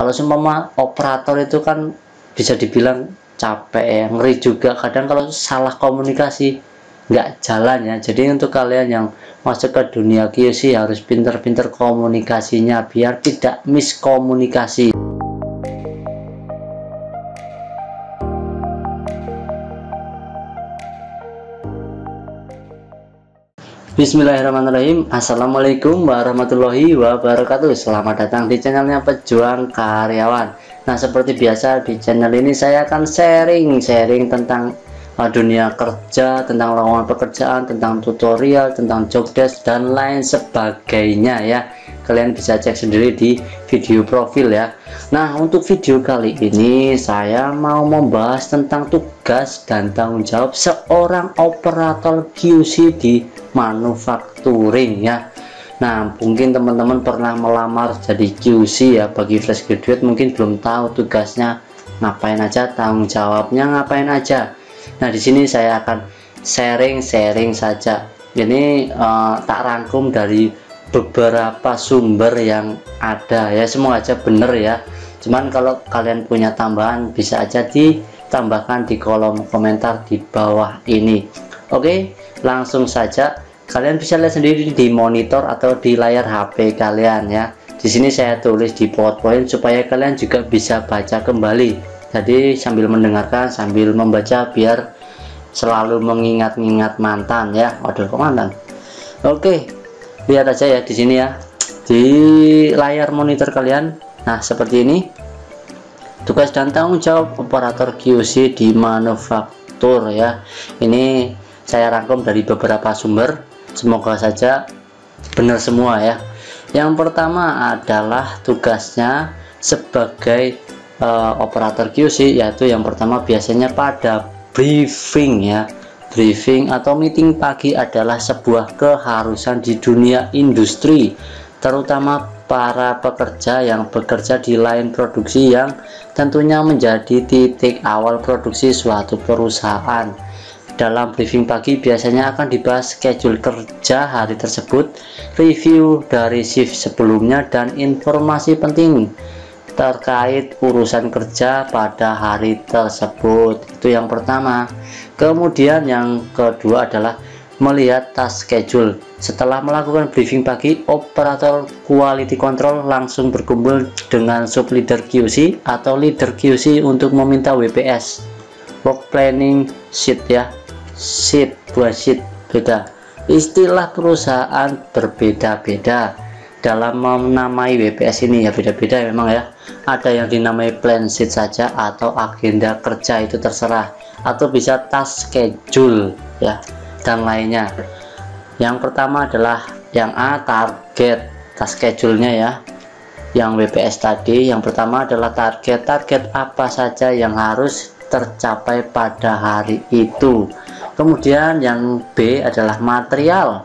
Kalau seumpama operator itu kan bisa dibilang capek ya, ngeri juga kadang kalau salah komunikasi nggak jalan ya. Jadi untuk kalian yang masuk ke dunia QC harus pinter-pinter komunikasinya biar tidak miskomunikasi. Bismillahirrahmanirrahim. Assalamualaikum warahmatullahi wabarakatuh. Selamat datang di channelnya Pejuang Karyawan. Nah, seperti biasa di channel ini saya akan sharing tentang dunia kerja, tentang lowongan pekerjaan, tentang tutorial, tentang job desk dan lain sebagainya ya. Kalian bisa cek sendiri di video profil ya. Nah, untuk video kali ini saya mau membahas tentang tugas dan tanggung jawab seorang operator QC di manufacturing ya. Nah, mungkin teman-teman pernah melamar jadi QC ya. Bagi fresh graduate mungkin belum tahu tugasnya ngapain aja, tanggung jawabnya ngapain aja. Nah, di sini saya akan sharing saja. Ini tak rangkum dari beberapa sumber yang ada ya, semua aja bener ya. Cuman kalau kalian punya tambahan bisa aja ditambahkan di kolom komentar di bawah ini. Oke, langsung saja. Kalian bisa lihat sendiri di monitor atau di layar HP kalian ya. Di sini saya tulis di PowerPoint supaya kalian juga bisa baca kembali. Jadi sambil mendengarkan sambil membaca biar selalu mengingat-ingat mantan ya. Waduh, kok mantan? Oke, lihat aja ya di sini ya, di layar monitor kalian. Nah, seperti ini tugas dan tanggung jawab operator QC di manufaktur ya. Ini saya rangkum dari beberapa sumber, semoga saja benar semua ya. Yang pertama adalah tugasnya sebagai operator QC, yaitu yang pertama biasanya pada briefing ya. Briefing atau meeting pagi adalah sebuah keharusan di dunia industri, terutama para pekerja yang bekerja di line produksi yang tentunya menjadi titik awal produksi suatu perusahaan. Dalam briefing pagi biasanya akan dibahas schedule kerja hari tersebut, review dari shift sebelumnya, dan informasi penting terkait urusan kerja pada hari tersebut. Itu yang pertama. Kemudian yang kedua adalah melihat task schedule. Setelah melakukan briefing pagi, operator quality control langsung berkumpul dengan sub leader QC atau leader QC untuk meminta WPS, work planning sheet ya. Sheet buat sheet beda. Istilah perusahaan berbeda-beda dalam menamai WPS ini ya, beda-beda memang ya. Ada yang dinamai plan sheet saja atau agenda kerja, itu terserah, atau bisa task schedule ya dan lainnya. Yang pertama adalah yang A, target, task schedule-nya ya. Yang WPS tadi yang pertama adalah target apa saja yang harus tercapai pada hari itu. Kemudian yang B adalah material,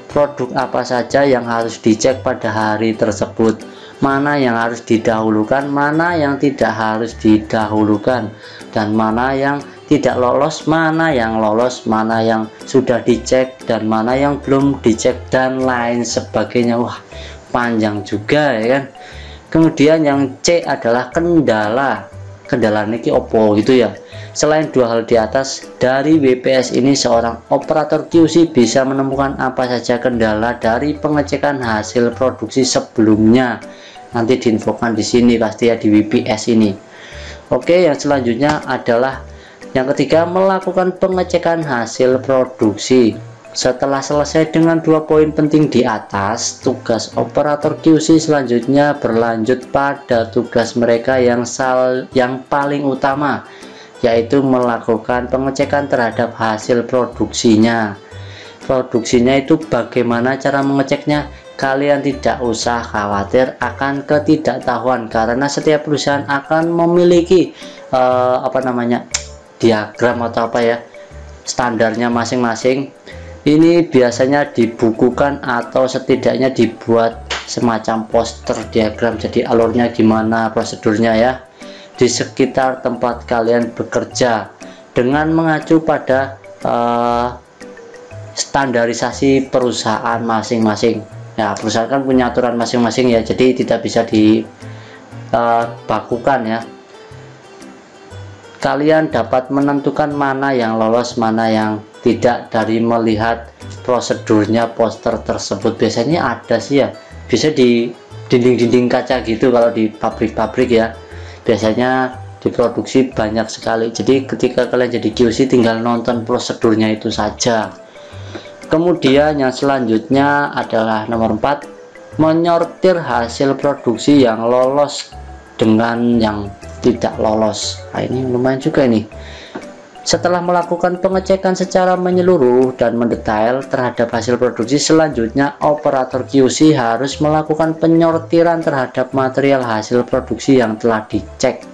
produk apa saja yang harus dicek pada hari tersebut, mana yang harus didahulukan, mana yang tidak harus didahulukan, dan mana yang tidak lolos, mana yang lolos, mana yang sudah dicek dan mana yang belum dicek, dan lain sebagainya. Wah, panjang juga ya kan. Kemudian yang C adalah kendala ini opo gitu ya. Selain dua hal di atas, dari WPS ini seorang operator QC bisa menemukan apa saja kendala dari pengecekan hasil produksi sebelumnya. Nanti diinfokan di sini pasti ya, di WPS ini. Oke, yang selanjutnya adalah yang ketiga, melakukan pengecekan hasil produksi. Setelah selesai dengan dua poin penting di atas, tugas operator QC selanjutnya berlanjut pada tugas mereka yang paling utama, yaitu melakukan pengecekan terhadap hasil produksinya. Produksinya itu bagaimana cara mengeceknya? Kalian tidak usah khawatir akan ketidaktahuan, karena setiap perusahaan akan memiliki diagram atau apa ya, standarnya masing-masing. Ini biasanya dibukukan atau setidaknya dibuat semacam poster diagram, jadi alurnya gimana, prosedurnya ya, di sekitar tempat kalian bekerja dengan mengacu pada standarisasi perusahaan masing-masing. Ya, perusahaan kan punya aturan masing-masing ya, jadi tidak bisa bakukan ya. Kalian dapat menentukan mana yang lolos, mana yang tidak dari melihat prosedurnya poster tersebut. Biasanya ada sih ya, bisa di dinding-dinding kaca gitu kalau di pabrik-pabrik ya, biasanya diproduksi banyak sekali. Jadi ketika kalian jadi QC tinggal nonton prosedurnya itu saja. Kemudian yang selanjutnya adalah nomor 4, menyortir hasil produksi yang lolos dengan yang tidak lolos. Nah, ini lumayan juga ini. Setelah melakukan pengecekan secara menyeluruh dan mendetail terhadap hasil produksi, selanjutnya operator QC harus melakukan penyortiran terhadap material hasil produksi yang telah dicek.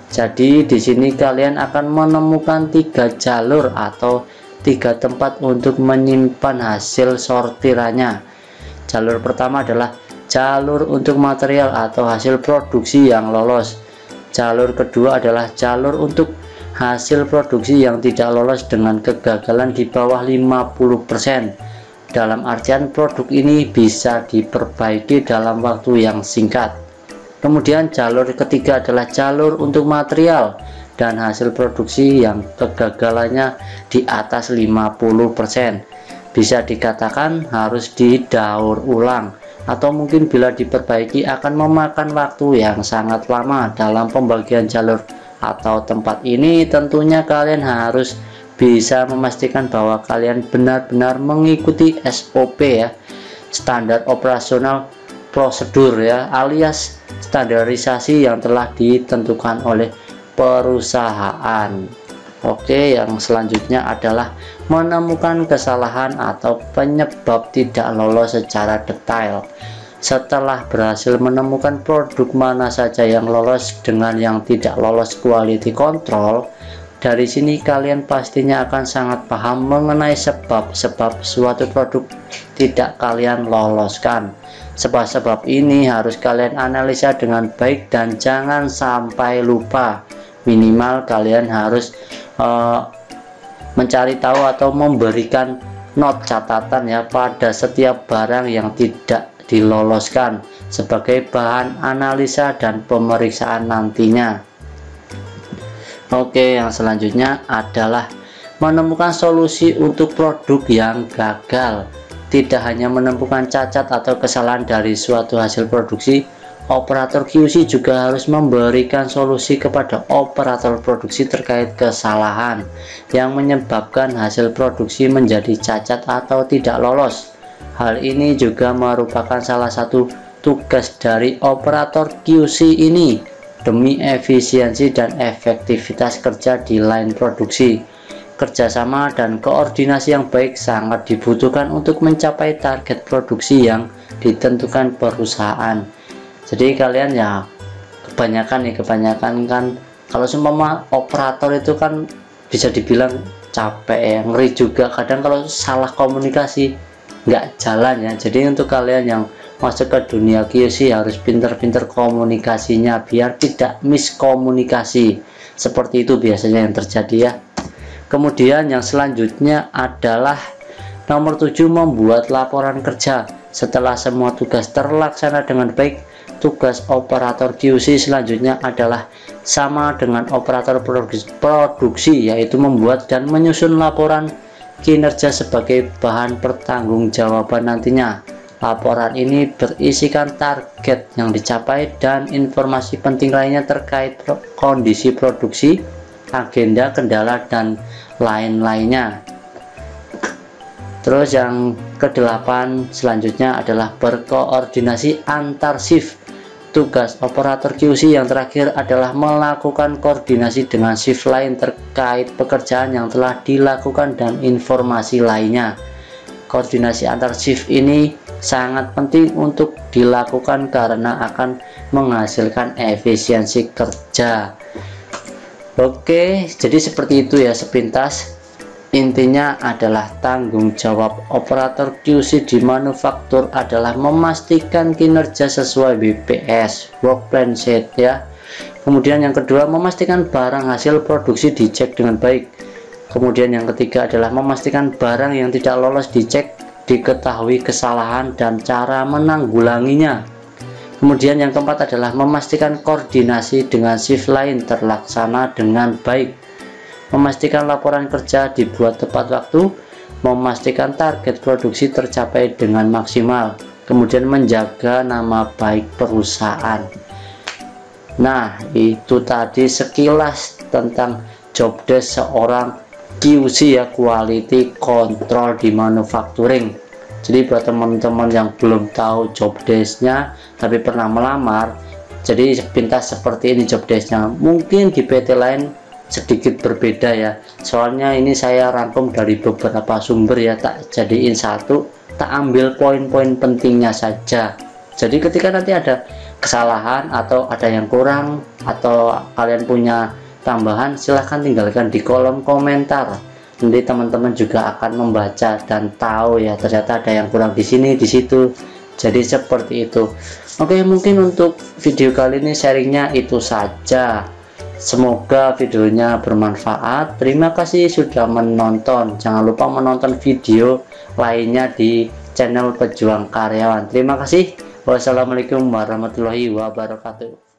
Jadi di sini kalian akan menemukan 3 jalur atau 3 tempat untuk menyimpan hasil sortirannya. Jalur pertama adalah jalur untuk material atau hasil produksi yang lolos. Jalur kedua adalah jalur untuk hasil produksi yang tidak lolos dengan kegagalan di bawah 50%. Dalam artian produk ini bisa diperbaiki dalam waktu yang singkat. Kemudian jalur ketiga adalah jalur untuk material dan hasil produksi yang kegagalannya di atas 50%. Bisa dikatakan harus didaur ulang, atau mungkin bila diperbaiki akan memakan waktu yang sangat lama. Dalam pembagian jalur atau tempat ini tentunya kalian harus bisa memastikan bahwa kalian benar-benar mengikuti SOP ya, standar operasional prosedur ya, alias standarisasi yang telah ditentukan oleh perusahaan. Oke, yang selanjutnya adalah menemukan kesalahan atau penyebab tidak lolos secara detail. Setelah berhasil menemukan produk mana saja yang lolos dengan yang tidak lolos quality control, dari sini kalian pastinya akan sangat paham mengenai sebab-sebab suatu produk tidak kalian loloskan. Sebab-sebab ini harus kalian analisa dengan baik dan jangan sampai lupa. Minimal kalian harus mencari tahu atau memberikan not catatan ya pada setiap barang yang tidak diloloskan sebagai bahan analisa dan pemeriksaan nantinya. Oke, yang selanjutnya adalah menemukan solusi untuk produk yang gagal. Tidak hanya menemukan cacat atau kesalahan dari suatu hasil produksi, operator QC juga harus memberikan solusi kepada operator produksi terkait kesalahan yang menyebabkan hasil produksi menjadi cacat atau tidak lolos. Hal ini juga merupakan salah satu tugas dari operator QC ini demi efisiensi dan efektivitas kerja di line produksi. Kerjasama dan koordinasi yang baik sangat dibutuhkan untuk mencapai target produksi yang ditentukan perusahaan. Jadi kalian ya kebanyakan kan kalau seumpama operator itu kan bisa dibilang capek ya, ngeri juga kadang kalau salah komunikasi nggak jalan ya. Jadi untuk kalian yang masuk ke dunia QC harus pinter-pinter komunikasinya biar tidak miskomunikasi. Seperti itu biasanya yang terjadi ya. Kemudian yang selanjutnya adalah nomor 7, membuat laporan kerja. Setelah semua tugas terlaksana dengan baik, tugas operator QC selanjutnya adalah sama dengan operator produksi, yaitu membuat dan menyusun laporan kinerja sebagai bahan pertanggungjawaban nantinya. Laporan ini berisikan target yang dicapai dan informasi penting lainnya terkait kondisi produksi, agenda, kendala, dan lain-lainnya. Terus yang ke-8 selanjutnya adalah berkoordinasi antar shift. Tugas operator QC yang terakhir adalah melakukan koordinasi dengan shift lain terkait pekerjaan yang telah dilakukan dan informasi lainnya. Koordinasi antar shift ini sangat penting untuk dilakukan karena akan menghasilkan efisiensi kerja. Oke, jadi seperti itu ya sepintas. Intinya adalah tanggung jawab operator QC di manufaktur adalah memastikan kinerja sesuai WPS, work plan sheet ya. Kemudian yang kedua, memastikan barang hasil produksi dicek dengan baik. Kemudian yang ketiga adalah memastikan barang yang tidak lolos dicek, diketahui kesalahan dan cara menanggulanginya. Kemudian yang keempat adalah memastikan koordinasi dengan shift lain terlaksana dengan baik, memastikan laporan kerja dibuat tepat waktu, memastikan target produksi tercapai dengan maksimal, kemudian menjaga nama baik perusahaan. Nah, itu tadi sekilas tentang job desk seorang QC ya, quality control di manufacturing. Jadi buat teman-teman yang belum tahu job desk-nya tapi pernah melamar, jadi sepintas seperti ini job desk-nya. Mungkin di PT lain sedikit berbeda ya, soalnya ini saya rangkum dari beberapa sumber ya, tak jadiin satu, tak ambil poin-poin pentingnya saja. Jadi ketika nanti ada kesalahan atau ada yang kurang atau kalian punya tambahan, silahkan tinggalkan di kolom komentar. Nanti teman-teman juga akan membaca dan tahu ya, ternyata ada yang kurang di sini di situ. Jadi seperti itu. Oke, mungkin untuk video kali ini sharingnya itu saja. Semoga videonya bermanfaat. Terima kasih sudah menonton. Jangan lupa menonton video lainnya di channel Pejuang Karyawan. Terima kasih. Wassalamualaikum warahmatullahi wabarakatuh.